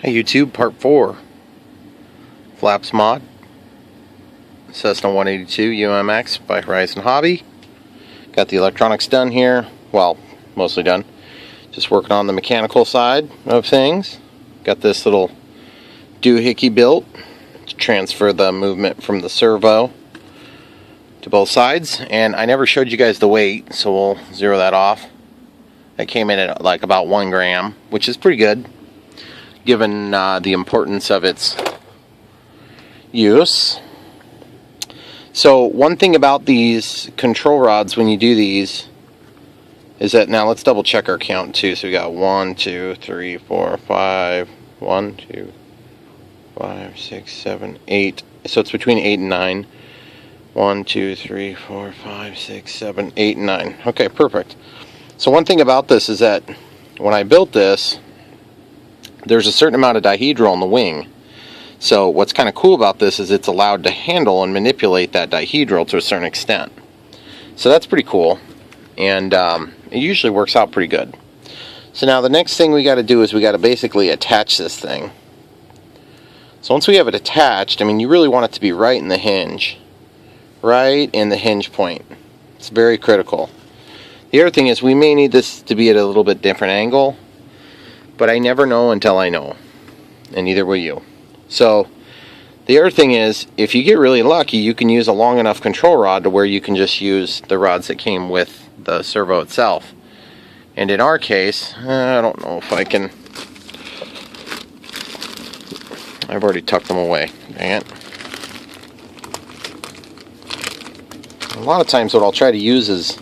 Hey YouTube, part 4. Flaps mod. Cessna 182 UMX by Horizon Hobby. Got the electronics done here. Well, mostly done. Just working on the mechanical side of things. Got this little doohickey built to transfer the movement from the servo to both sides. And I never showed you guys the weight, so we'll zero that off. It came in at like about 1 gram, which is pretty good, given the importance of its use. So one thing about these control rods when you do these is that, now let's double check our count too. So we got 1, 2, 3, 4, 5, 1, 2, 5, 6, 7, 8. So it's between 8 and 9. 1, 2, 3, 4, 5, 6, 7, 8, and 9. Okay, perfect. So one thing about this is that when I built this, there's a certain amount of dihedral on the wing. So what's kind of cool about this is it's allowed to handle and manipulate that dihedral to a certain extent. So that's pretty cool, and it usually works out pretty good. So now the next thing we got to do is we got to basically attach this thing. So once we have it attached, I mean, you really want it to be right in the hinge. Right in the hinge point. It's very critical. The other thing is we may need this to be at a little bit different angle, but I never know until I know, and neither will you. So the other thing is, if you get really lucky, you can use a long enough control rod to where you can just use the rods that came with the servo itself. And in our case, I don't know if I can. I've already tucked them away. Dang it. A lot of times what I'll try to use is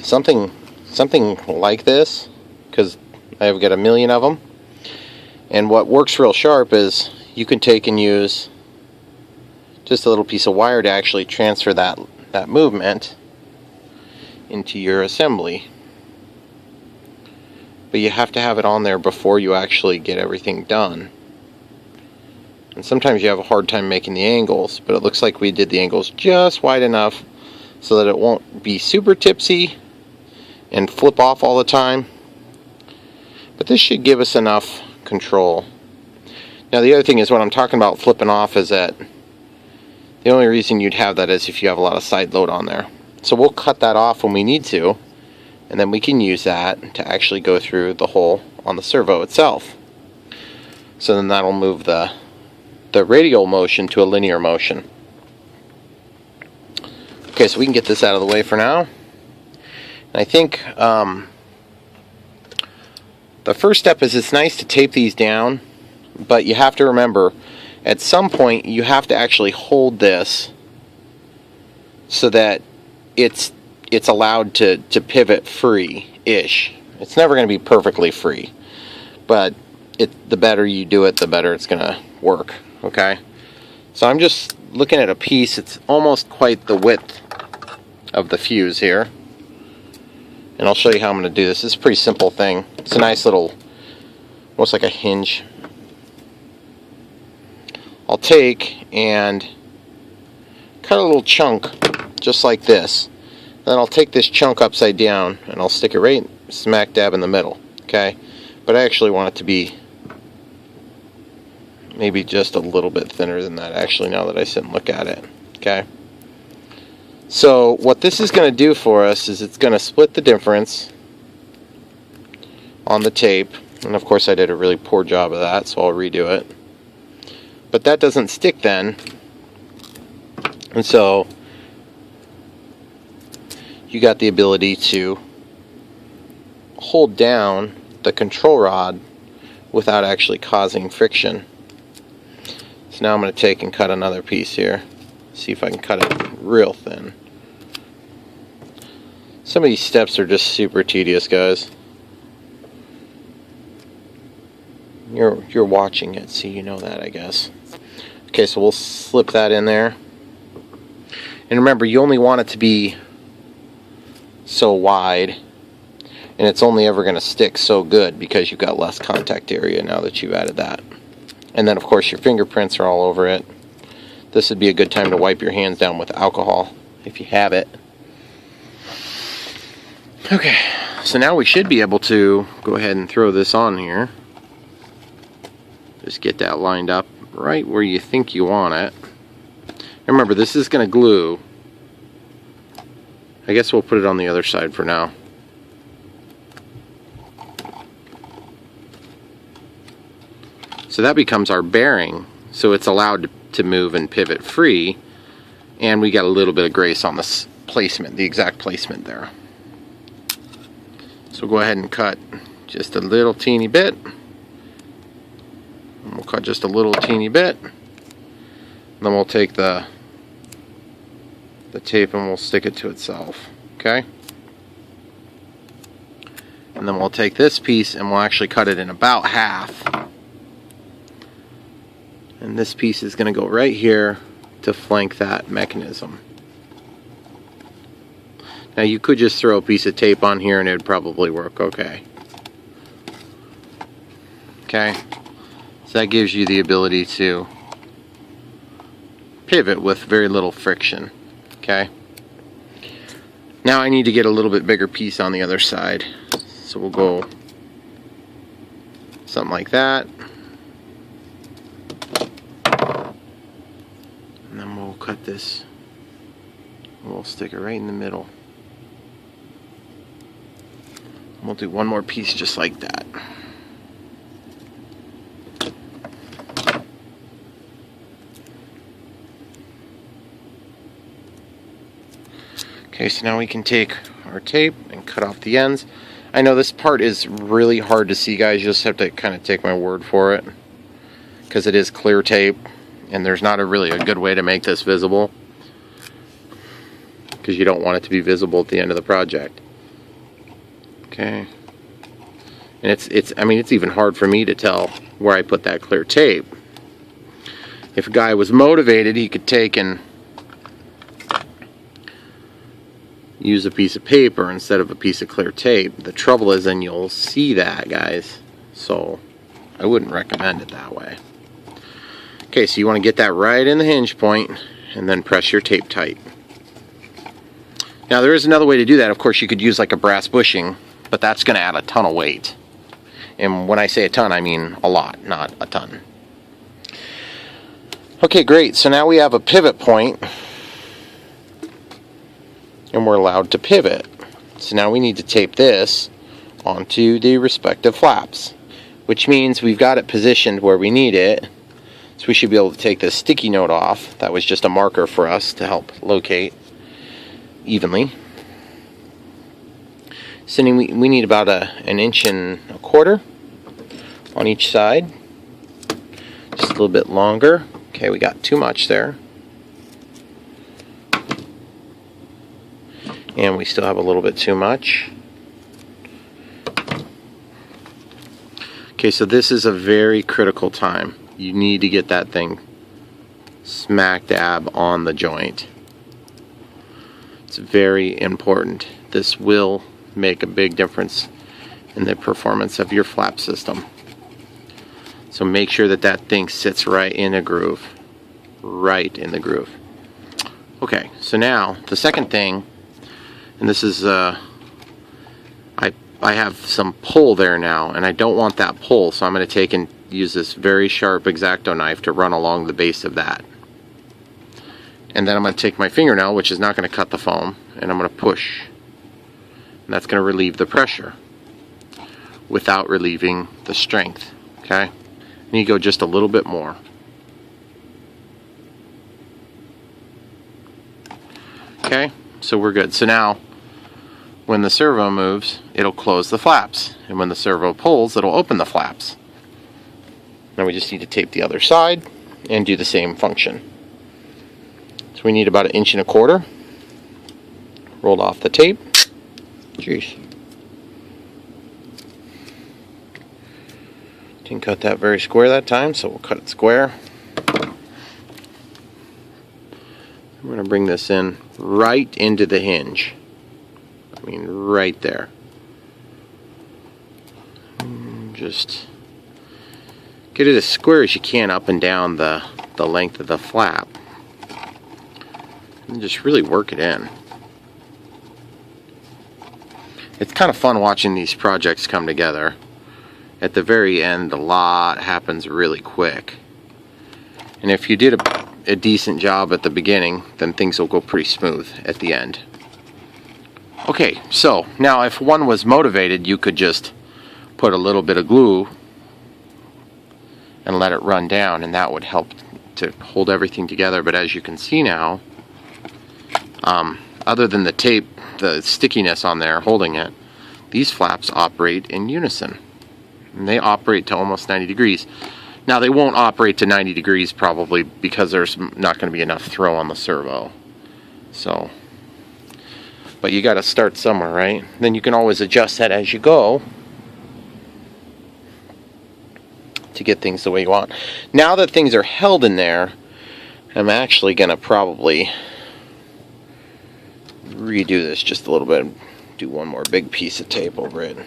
something like this, because I've got a million of them. And what works real sharp is you can take and use just a little piece of wire to actually transfer that movement into your assembly. But you have to have it on there before you actually get everything done. And sometimes you have a hard time making the angles, but it looks like we did the angles just wide enough so that it won't be super tipsy and flip off all the time. But this should give us enough control. Now the other thing is, when I'm talking about flipping off, is that the only reason you'd have that is if you have a lot of side load on there. So we'll cut that off when we need to, and then we can use that to actually go through the hole on the servo itself. So then that'll move the radial motion to a linear motion. Okay, so we can get this out of the way for now. And I think the first step is, it's nice to tape these down, but you have to remember, at some point you have to actually hold this so that it's allowed to pivot free-ish. It's never going to be perfectly free, but the better you do it, the better it's going to work. Okay, so I'm just looking at a piece. It's almost quite the width of the fuse here, and I'll show you how I'm going to do this. It's a pretty simple thing. It's a nice little, almost like a hinge. I'll take and cut a little chunk just like this. Then I'll take this chunk upside down and I'll stick it right smack dab in the middle. Okay, but I actually want it to be maybe just a little bit thinner than that, actually, now that I sit and look at it. Okay, so what this is going to do for us is it's going to split the difference on the tape, and of course I did a really poor job of that, so I'll redo it. But that doesn't stick then, and so you got the ability to hold down the control rod without actually causing friction. So now I'm going to take and cut another piece here. See if I can cut it real thin. Some of these steps are just super tedious, guys. You're watching it, so you know that, I guess. Okay, so we'll slip that in there. And remember, you only want it to be so wide, and it's only ever going to stick so good because you've got less contact area now that you've added that. And then of course your fingerprints are all over it. This would be a good time to wipe your hands down with alcohol if you have it. Okay, so now we should be able to go ahead and throw this on here. Just get that lined up right where you think you want it. Remember, this is going to glue. I guess we'll put it on the other side for now. So that becomes our bearing, so it's allowed to move and pivot free, and we got a little bit of grace on this placement, the exact placement there. So go ahead and cut just a little teeny bit. And we'll cut just a little teeny bit. Then we'll take the tape and we'll stick it to itself, okay? And then we'll take this piece and we'll actually cut it in about half. And this piece is going to go right here to flank that mechanism. Now you could just throw a piece of tape on here and it would probably work okay. Okay, so that gives you the ability to pivot with very little friction. Okay, now I need to get a little bit bigger piece on the other side, so we'll go something like that, and then we'll cut this, we'll stick it right in the middle. We'll do one more piece just like that. Okay, so now we can take our tape and cut off the ends. I know this part is really hard to see, guys. You just have to kind of take my word for it, because it is clear tape and there's not really a good way to make this visible, because you don't want it to be visible at the end of the project. Okay, and it's even hard for me to tell where I put that clear tape. If a guy was motivated, he could take and use a piece of paper instead of a piece of clear tape. The trouble is, then you'll see that, guys, so I wouldn't recommend it that way. Okay, so you want to get that right in the hinge point and then press your tape tight. Now there is another way to do that. Of course, you could use like a brass bushing, but that's going to add a ton of weight. And when I say a ton, I mean a lot, not a ton. Okay, great. So now we have a pivot point, and we're allowed to pivot. So now we need to tape this onto the respective flaps, which means we've got it positioned where we need it. So we should be able to take this sticky note off. That was just a marker for us to help locate evenly. So we need about an inch and a quarter on each side. Just a little bit longer. Okay, we got too much there. And we still have a little bit too much. Okay, so this is a very critical time. You need to get that thing smack dab on the joint. It's very important. This will make a big difference in the performance of your flap system. So make sure that that thing sits right in a groove. Right in the groove. Okay, so now the second thing, and this is I have some pull there now, and I don't want that pull, so I'm going to take and use this very sharp X-Acto knife to run along the base of that. And then I'm going to take my fingernail, which is not going to cut the foam, and I'm going to push. And that's going to relieve the pressure without relieving the strength. Okay? And you go just a little bit more. Okay? So we're good. So now, when the servo moves, it'll close the flaps. And when the servo pulls, it'll open the flaps. Now we just need to tape the other side and do the same function. So we need about 1.25 inches. Rolled off the tape. Jeez. Didn't cut that very square that time, so we'll cut it square. I'm going to bring this in right into the hinge. I mean, right there. Just get it as square as you can up and down the length of the flap. And just really work it in. It's kind of fun watching these projects come together. at the very end, a lot happens really quick. And if you did a decent job at the beginning, then things will go pretty smooth at the end. Okay, so now if one was motivated, you could just put a little bit of glue and let it run down, and that would help to hold everything together. But as you can see now, other than the tape, the stickiness on there holding it, these flaps operate in unison. And they operate to almost 90 degrees. Now they won't operate to 90 degrees probably because there's not going to be enough throw on the servo. So, but you got to start somewhere, right? Then you can always adjust that as you go to get things the way you want. Now that things are held in there, I'm actually going to probably redo this just a little bit. Do one more big piece of tape over it.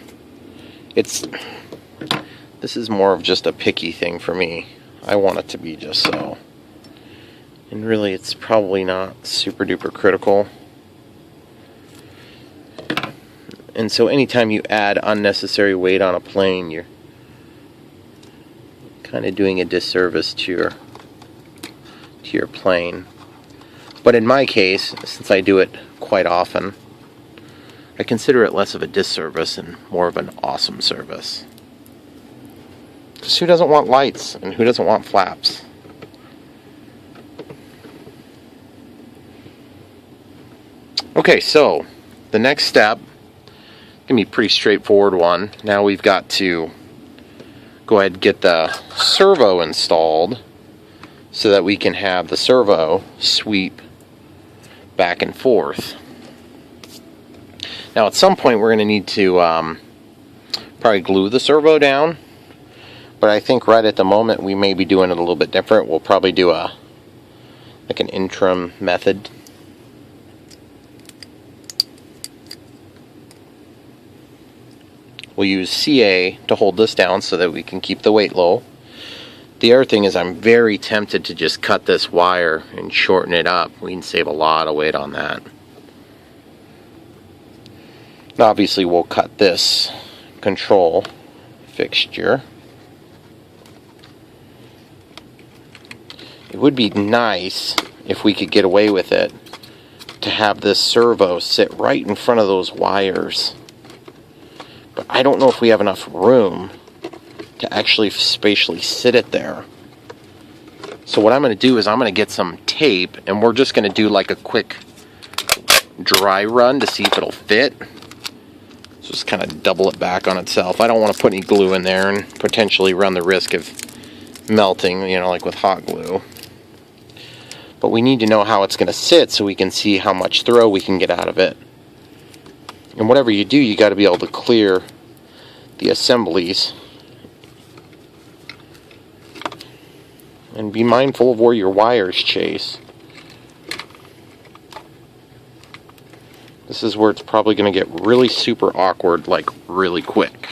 This is more of just a picky thing for me. I want it to be just so. And really, it's probably not super duper critical. And so anytime you add unnecessary weight on a plane, you're kind of doing a disservice to your plane. But in my case, since I do it quite often, I consider it less of a disservice and more of an awesome service. Because who doesn't want lights and who doesn't want flaps? Okay, so the next step can be a pretty straightforward one. Now we've got to go ahead and get the servo installed so that we can have the servo sweep back and forth. Now at some point we're going to need to probably glue the servo down, but I think right at the moment we may be doing it a little bit different. We'll probably do like an interim method. We'll use CA to hold this down so that we can keep the weight low. The other thing is I'm very tempted to just cut this wire and shorten it up. We can save a lot of weight on that. Obviously we'll cut this control fixture. It would be nice if we could get away with it to have this servo sit right in front of those wires. But I don't know if we have enough room to actually spatially sit it there. So what I'm going to do is I'm going to get some tape and we're just going to do like a quick dry run to see if it'll fit. Just kind of double it back on itself. I don't want to put any glue in there and potentially run the risk of melting, you know, like with hot glue. But we need to know how it's going to sit so we can see how much throw we can get out of it. And whatever you do, you got to be able to clear the assemblies. And be mindful of where your wires chase. This is where it's probably going to get really super awkward, like really quick.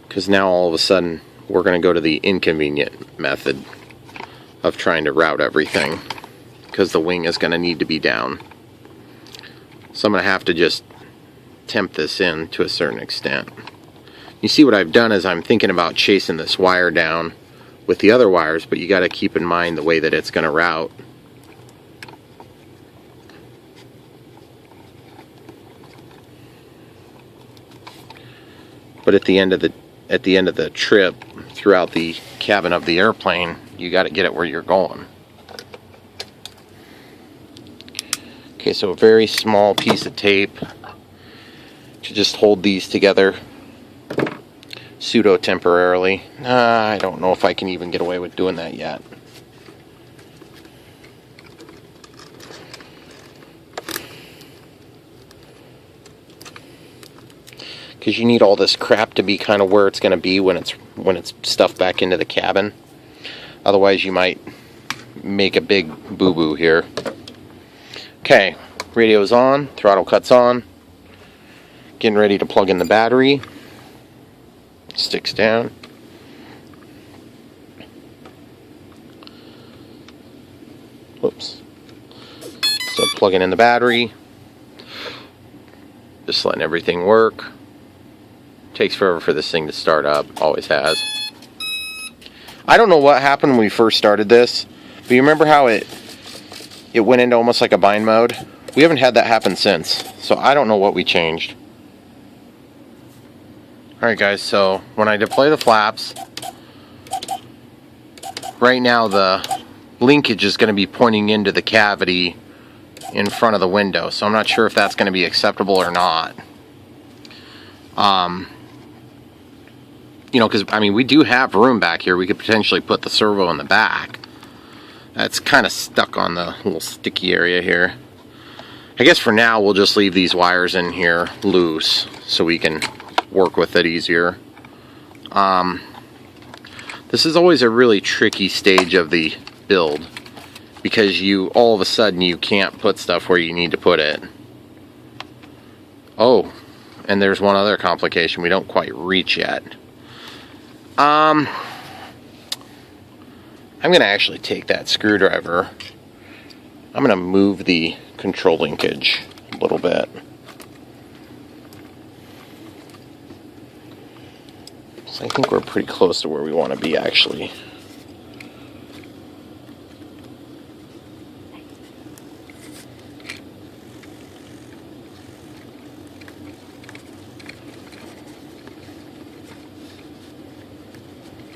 Because now all of a sudden we're going to go to the inconvenient method of trying to route everything, because the wing is going to need to be down. So I'm going to have to just temp this in to a certain extent. You see what I've done is I'm thinking about chasing this wire down with the other wires, but you got to keep in mind the way that it's going to route. But at the end of the trip, throughout the cabin of the airplane, you got to get it where you're going. Okay, so a very small piece of tape to just hold these together pseudo-temporarily. I don't know if I can even get away with doing that yet. Because you need all this crap to be kind of where it's going to be when it's stuffed back into the cabin. Otherwise you might make a big boo-boo here. Okay, radio's on, throttle cut's on. Getting ready to plug in the battery. Sticks down. Whoops. So plugging in the battery, just letting everything work. Takes forever for this thing to start up, always has. I don't know what happened when we first started this, but you remember how it went into almost like a bind mode? We haven't had that happen since, so I don't know what we changed. Alright guys, so when I deploy the flaps, right now the linkage is going to be pointing into the cavity in front of the window, so I'm not sure if that's going to be acceptable or not. You know, because I mean, we do have room back here. We could potentially put the servo in the back. That's kind of stuck on the little sticky area here. I guess for now we'll just leave these wires in here loose so we can work with it easier. This is always a really tricky stage of the build, because all of a sudden you can't put stuff where you need to put it. Oh, and there's one other complication we don't quite reach yet. I'm going to actually take that screwdriver. I'm going to move the control linkage a little bit. So I think we're pretty close to where we want to be, actually.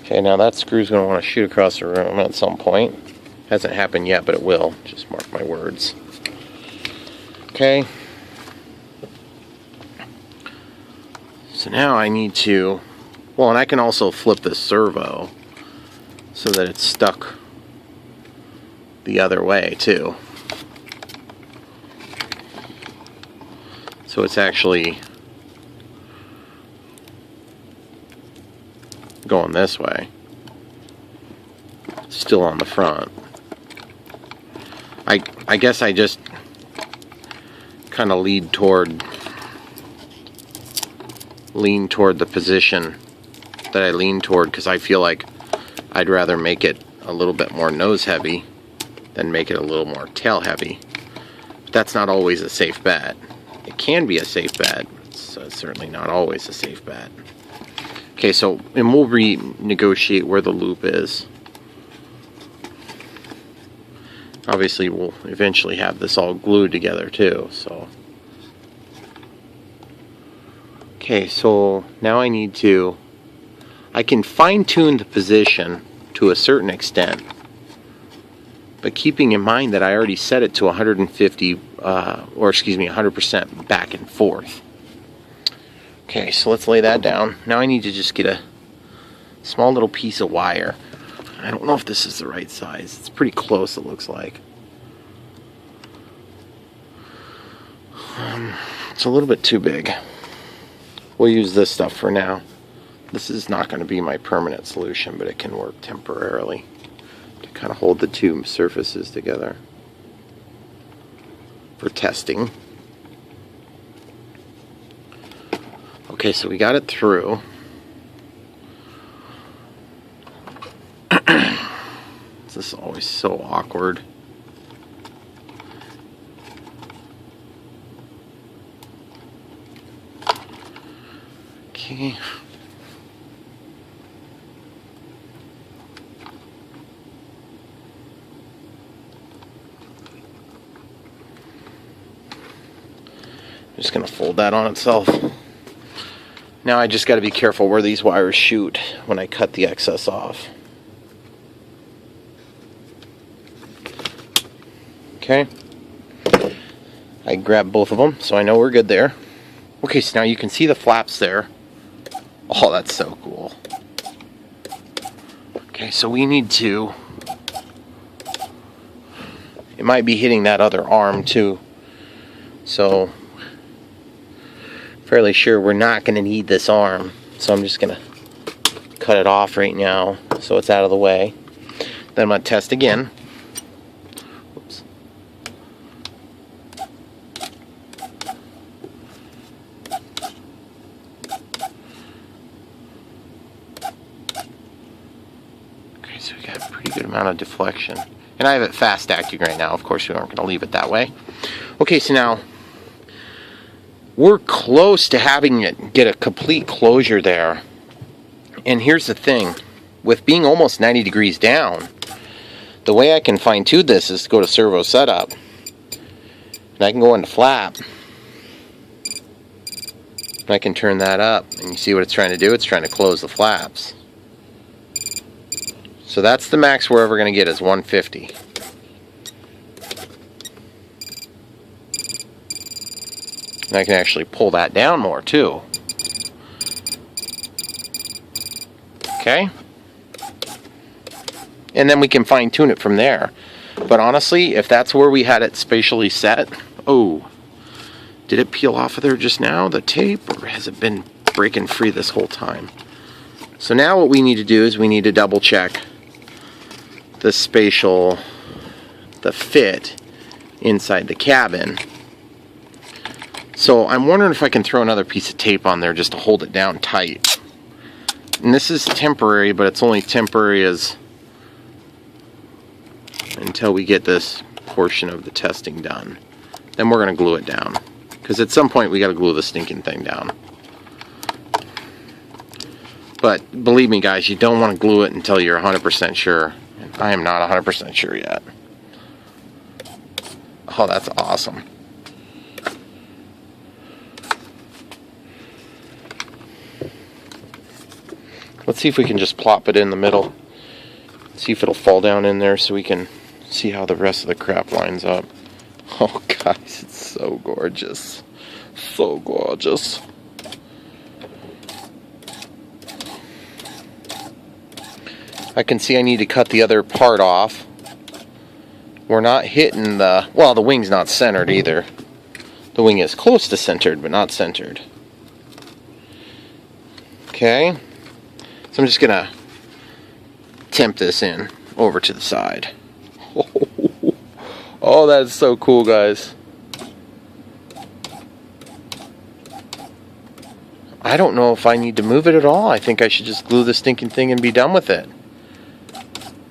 Okay, now that screw's going to want to shoot across the room at some point. Hasn't happened yet, but it will. Just mark my words. Okay. So now I need to... Well, and I can also flip this servo so that it's stuck the other way, too. So it's actually going this way, still on the front. I guess I just kind of lean toward the position that I lean toward, because I feel like I'd rather make it a little bit more nose heavy than make it a little more tail heavy. But that's not always a safe bet. It can be a safe bet, but it's certainly not always a safe bet. Okay, so, and we'll renegotiate where the loop is. Obviously, we'll eventually have this all glued together too, so. Okay, so now I can fine-tune the position to a certain extent, but keeping in mind that I already set it to 150, 100% back and forth. Okay, so let's lay that down. Now I need to just get a small little piece of wire. I don't know if this is the right size. It's pretty close, it looks like. It's a little bit too big. We'll use this stuff for now. This is not going to be my permanent solution, but it can work temporarily to kind of hold the two surfaces together for testing. Okay, so we got it through. This is always so awkward. Okay. I'm just going to fold that on itself. Now I just got to be careful where these wires shoot when I cut the excess off. Okay. I grabbed both of them, so I know we're good there. Okay, so now you can see the flaps there. Oh, that's so cool. Okay, so we need to... It might be hitting that other arm too. So... fairly sure we're not going to need this arm, so I'm just going to cut it off right now so it's out of the way. Then I'm going to test again. Oops. Okay, so we got a pretty good amount of deflection. And I have it fast acting right now. Of course, we aren't going to leave it that way. Okay, so now we're close to having it get a complete closure there. And here's the thing. With being almost 90 degrees down, the way I can fine tune this is to go to servo setup. And I can go into flap. And I can turn that up. And you see what it's trying to do? It's trying to close the flaps. So that's the max we're ever going to get is 150. And I can actually pull that down more too. Okay? And then we can fine tune it from there. But honestly, if that's where we had it spatially set, oh, did it peel off of there just now, the tape, or has it been breaking free this whole time? So now what we need to do is we need to double check the spatial, the fit inside the cabin. So I'm wondering if I can throw another piece of tape on there just to hold it down tight. And this is temporary, but it's only temporary as until we get this portion of the testing done. Then we're going to glue it down. Because at some point we got to glue the stinking thing down. But believe me guys, you don't want to glue it until you're 100% sure. And I am not 100% sure yet. Oh, that's awesome. Let's see if we can just plop it in the middle. See if it'll fall down in there so we can see how the rest of the crap lines up. Oh guys, it's so gorgeous. So gorgeous. I can see I need to cut the other part off. We're not hitting the, well, the wing's not centered either. The wing is close to centered, but not centered. Okay. So I'm just gonna temp this in over to the side. Oh, that's so cool, guys. I don't know if I need to move it at all. I think I should just glue the stinking thing and be done with it.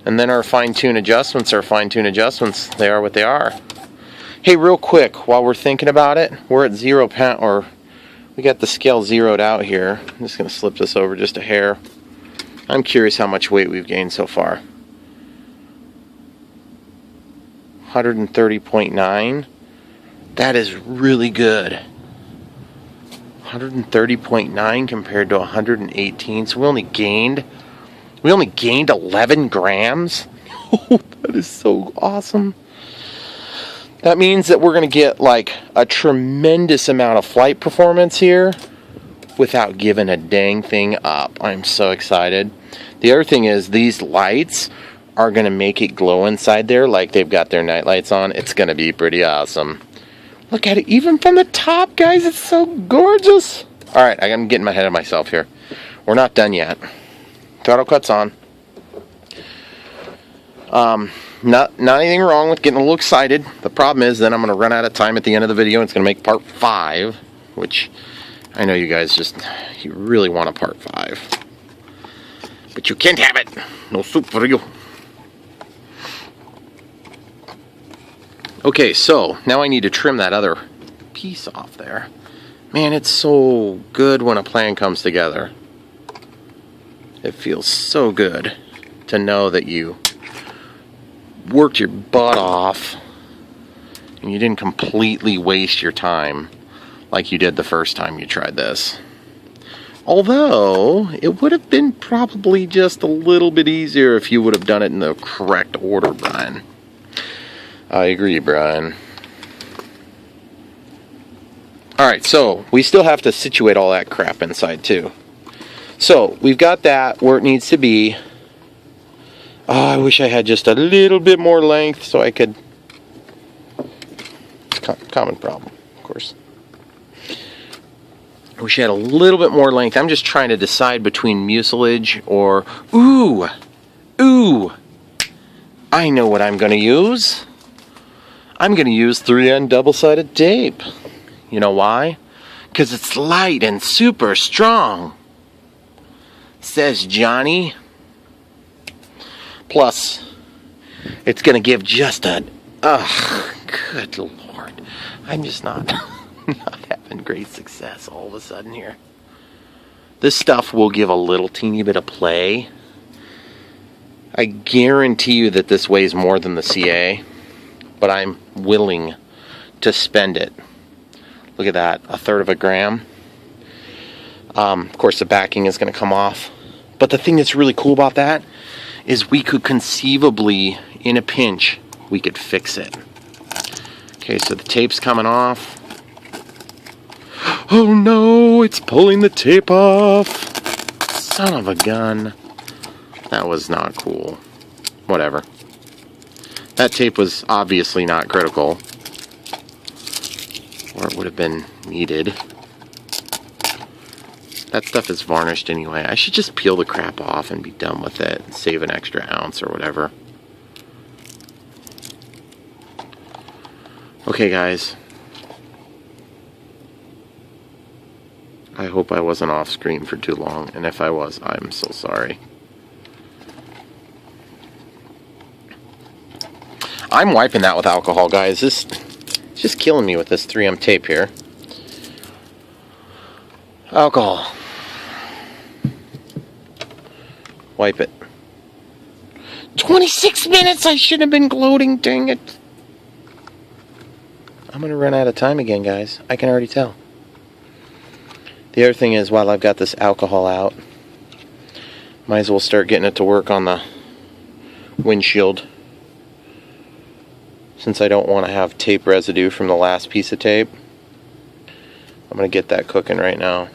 And then our fine-tune adjustments are fine-tune adjustments. They are what they are. Hey, real quick, while we're thinking about it, we're at 0 pound, or we got the scale zeroed out here. I'm just gonna slip this over just a hair. I'm curious how much weight we've gained so far. 130.9. That is really good. 130.9 compared to 118. So we only gained 11 grams. Oh, that is so awesome. That means that we're going to get like a tremendous amount of flight performance here without giving a dang thing up. I'm so excited. The other thing is these lights are going to make it glow inside there like they've got their night lights on. It's going to be pretty awesome. Look at it, even from the top, guys. It's so gorgeous. All right, I'm getting ahead of myself here. We're not done yet. Throttle cut's on. Not anything wrong with getting a little excited. The problem is then I'm going to run out of time at the end of the video. It's going to make part 5, which I know you guys you really want a part 5. But you can't have it. No soup for you. Okay, so now I need to trim that other piece off there. Man, it's so good when a plan comes together. It feels so good to know that you worked your butt off and you didn't completely waste your time like you did the first time you tried this. Although, it would have been probably just a little bit easier if you would have done it in the correct order, Brian. I agree, Brian. Alright, so we still have to situate all that crap inside too. So, we've got that where it needs to be. Oh, I wish I had just a little bit more length so I could... Common problem, of course. I wish I had a little bit more length. I'm just trying to decide between mucilage or... Ooh! I know what I'm going to use. I'm going to use 3N double-sided tape. You know why? Because it's light and super strong, says Johnny. Plus, it's going to give just a... Ugh, good Lord. I'm just not, not having great success all of a sudden here. This stuff will give a little teeny bit of play. I guarantee you that this weighs more than the CA, but I'm willing to spend it. Look at that, 1/3 of a gram. Of course, the backing is going to come off. But the thing that's really cool about that is we could conceivably, in a pinch, we could fix it. Okay, so the tape's coming off. Oh no, it's pulling the tape off. Son of a gun. That was not cool. Whatever. That tape was obviously not critical. Or it would have been needed. That stuff is varnished anyway. I should just peel the crap off and be done with it. And save an extra ounce or whatever. Okay, guys. I hope I wasn't off screen for too long. And if I was, I'm so sorry. I'm wiping that with alcohol, guys. This is just killing me with this 3M tape here. Alcohol. Wipe it. 26 minutes! I should have been gloating, dang it. I'm going to run out of time again, guys. I can already tell. The other thing is, while I've got this alcohol out, might as well start getting it to work on the windshield. Since I don't want to have tape residue from the last piece of tape, I'm going to get that cooking right now.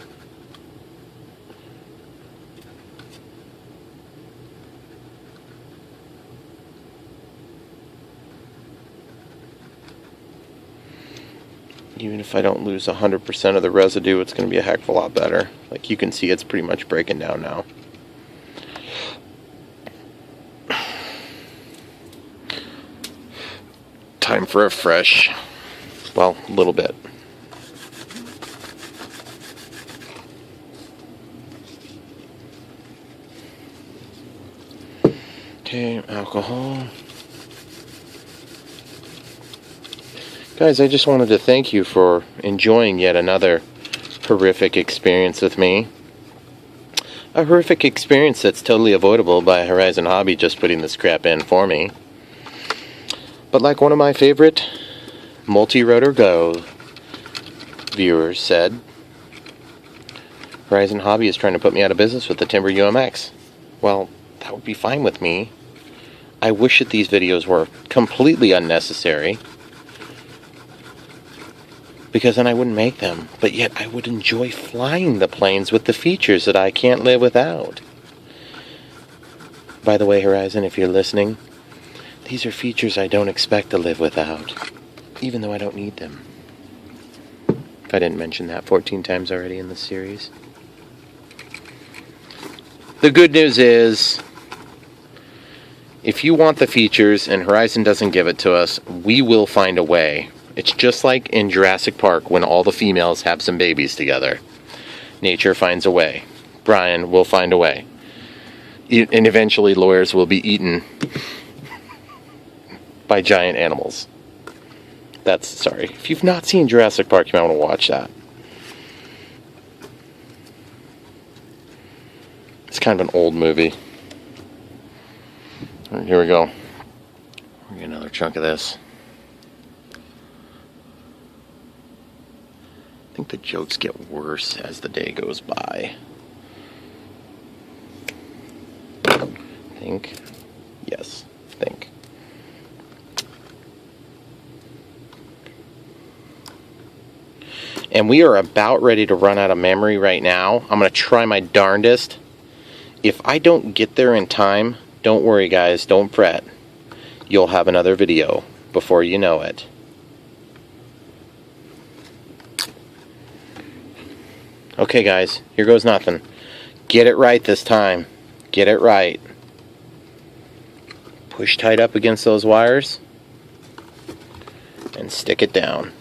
Even if I don't lose 100% of the residue, it's going to be a heck of a lot better. Like you can see, it's pretty much breaking down now. Time for a fresh, well, a little bit. Okay, alcohol. Guys, I just wanted to thank you for enjoying yet another horrific experience with me. A horrific experience that's totally avoidable by Horizon Hobby just putting this crap in for me. But like one of my favorite Multi-Rotor Go viewers said, Horizon Hobby is trying to put me out of business with the Timber UMX. Well, that would be fine with me. I wish that these videos were completely unnecessary, because then I wouldn't make them. But yet I would enjoy flying the planes with the features that I can't live without. By the way, Horizon, if you're listening, these are features I don't expect to live without, even though I don't need them. If I didn't mention that 14 times already in this series. The good news is, if you want the features and Horizon doesn't give it to us, we will find a way. It's just like in Jurassic Park when all the females have some babies together. Nature finds a way. Brian will find a way. And eventually lawyers will be eaten by giant animals. That's, sorry. If you've not seen Jurassic Park, you might want to watch that. It's kind of an old movie. All right, here we go. We'll get another chunk of this. I think the jokes get worse as the day goes by. Think. Yes, think. And we are about ready to run out of memory right now. I'm going to try my darndest. If I don't get there in time, don't worry guys, don't fret. You'll have another video before you know it. Okay guys, here goes nothing. Get it right this time. Get it right. Push tight up against those wires and stick it down.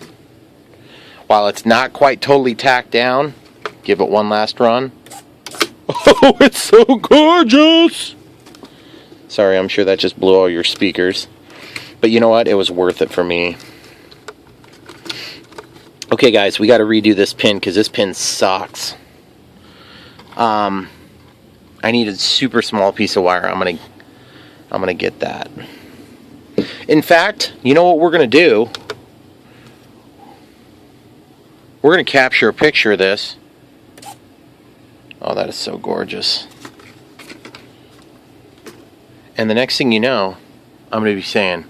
While it's not quite totally tacked down, give it one last run. Oh, it's so gorgeous! Sorry, I'm sure that just blew all your speakers. But you know what? It was worth it for me. Okay, guys, we got to redo this pin because this pin sucks. I need a super small piece of wire. I'm gonna get that. In fact, you know what we're gonna do? We're gonna capture a picture of this. Oh, that is so gorgeous. And the next thing you know, I'm gonna be saying,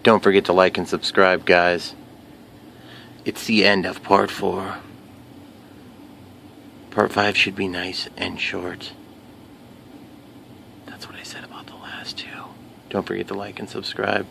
don't forget to like and subscribe, guys. It's the end of part 4. Part 5 should be nice and short. That's what I said about the last 2. Don't forget to like and subscribe.